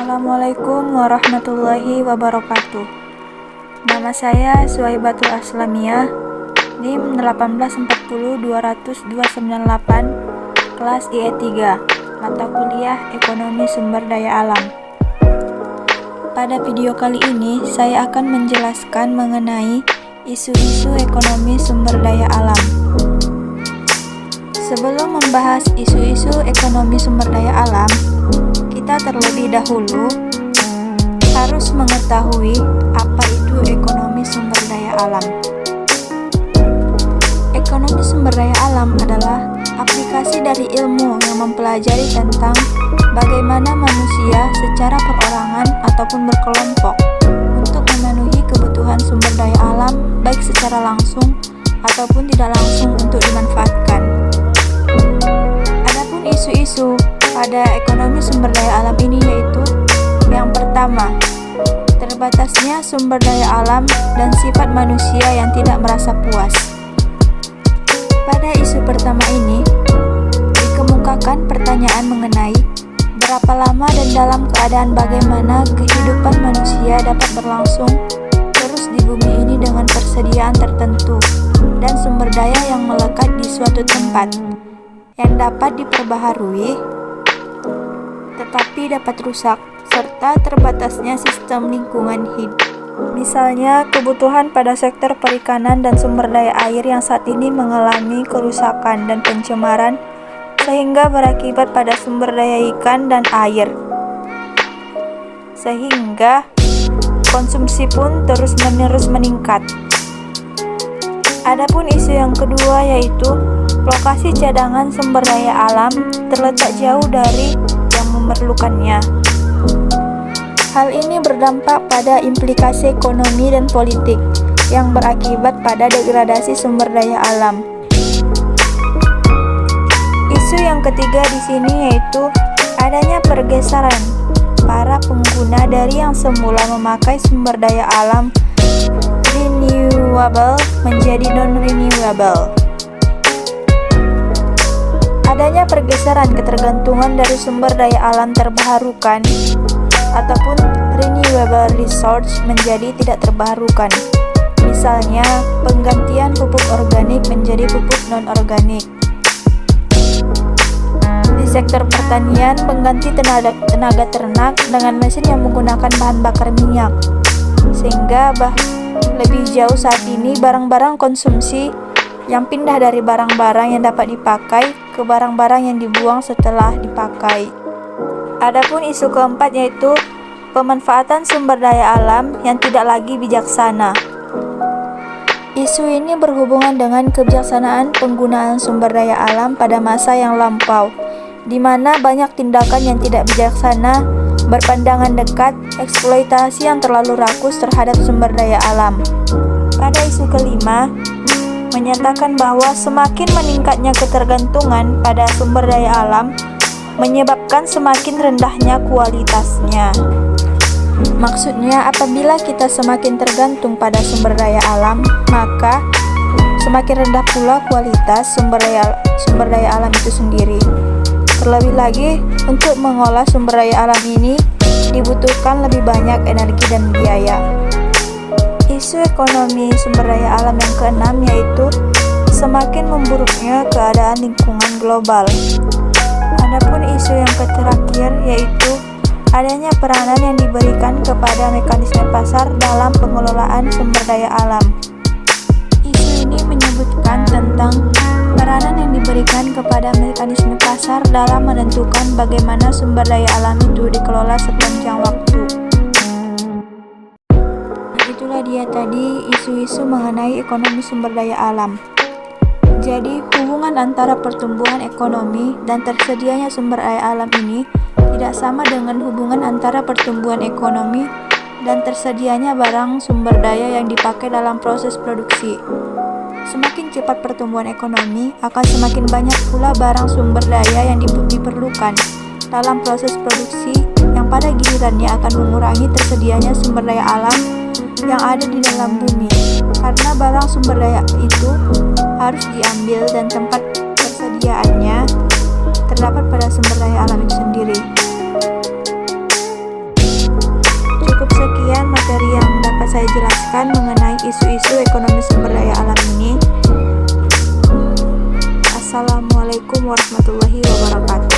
Assalamualaikum warahmatullahi wabarakatuh. Nama saya Suwaibatul Aslamiyah, NIM 184020098, kelas IE3, mata kuliah Ekonomi Sumber Daya Alam. Pada video kali ini, saya akan menjelaskan mengenai isu-isu ekonomi sumber daya alam. Sebelum membahas isu-isu ekonomi sumber daya alam, kita terlebih dahulu harus mengetahui apa itu ekonomi sumber daya alam. Ekonomi sumber daya alam adalah aplikasi dari ilmu yang mempelajari tentang bagaimana manusia secara perorangan ataupun berkelompok untuk memenuhi kebutuhan sumber daya alam baik secara langsung ataupun tidak langsung untuk dimanfaatkan. Adapun isu-isu pada ekonomi sumber daya alam ini yaitu yang pertama, terbatasnya sumber daya alam dan sifat manusia yang tidak merasa puas. Pada isu pertama ini, dikemukakan pertanyaan mengenai berapa lama dan dalam keadaan bagaimana kehidupan manusia dapat berlangsung terus di bumi ini dengan persediaan tertentu dan sumber daya yang melekat di suatu tempat yang dapat diperbaharui tetapi dapat rusak, serta terbatasnya sistem lingkungan hidup. Misalnya, kebutuhan pada sektor perikanan dan sumber daya air yang saat ini mengalami kerusakan dan pencemaran sehingga berakibat pada sumber daya ikan dan air. Sehingga konsumsi pun terus-menerus meningkat. Adapun isu yang kedua yaitu lokasi cadangan sumber daya alam terletak jauh dari yang memerlukannya. Hal ini berdampak pada implikasi ekonomi dan politik yang berakibat pada degradasi sumber daya alam. Isu yang ketiga di sini yaitu adanya pergeseran para pengguna dari yang semula memakai sumber daya alam renewable menjadi non-renewable. Adanya pergeseran ketergantungan dari sumber daya alam terbarukan ataupun renewable resource menjadi tidak terbarukan. Misalnya, penggantian pupuk organik menjadi pupuk non-organik. Di sektor pertanian, pengganti tenaga ternak dengan mesin yang menggunakan bahan bakar minyak. Sehingga lebih jauh saat ini barang-barang konsumsi yang pindah dari barang-barang yang dapat dipakai ke barang-barang yang dibuang setelah dipakai. Adapun isu keempat yaitu pemanfaatan sumber daya alam yang tidak lagi bijaksana. Isu ini berhubungan dengan kebijaksanaan penggunaan sumber daya alam pada masa yang lampau, di mana banyak tindakan yang tidak bijaksana, berpandangan dekat, eksploitasi yang terlalu rakus terhadap sumber daya alam. Pada isu kelima, menyatakan bahwa semakin meningkatnya ketergantungan pada sumber daya alam menyebabkan semakin rendahnya kualitasnya. Maksudnya, apabila kita semakin tergantung pada sumber daya alam, maka semakin rendah pula kualitas sumber daya alam itu sendiri. Terlebih lagi, untuk mengolah sumber daya alam ini dibutuhkan lebih banyak energi dan biaya. Isu ekonomi sumber daya alam yang keenam yaitu semakin memburuknya keadaan lingkungan global. Adapun isu yang terakhir yaitu adanya peranan yang diberikan kepada mekanisme pasar dalam pengelolaan sumber daya alam. Isu ini menyebutkan tentang peranan yang diberikan kepada mekanisme pasar dalam menentukan bagaimana sumber daya alam itu dikelola sepanjang waktu. Itulah dia tadi isu-isu mengenai ekonomi sumber daya alam. Jadi, hubungan antara pertumbuhan ekonomi dan tersedianya sumber daya alam ini tidak sama dengan hubungan antara pertumbuhan ekonomi dan tersedianya barang sumber daya yang dipakai dalam proses produksi. Semakin cepat pertumbuhan ekonomi, akan semakin banyak pula barang sumber daya yang diperlukan dalam proses produksi yang pada gilirannya akan mengurangi tersedianya sumber daya alam yang ada di dalam bumi, karena barang sumber daya itu harus diambil dan tempat persediaannya terdapat pada sumber daya alam itu sendiri. saya jelaskan mengenai isu-isu ekonomi sumber daya alam ini. Assalamualaikum warahmatullahi wabarakatuh.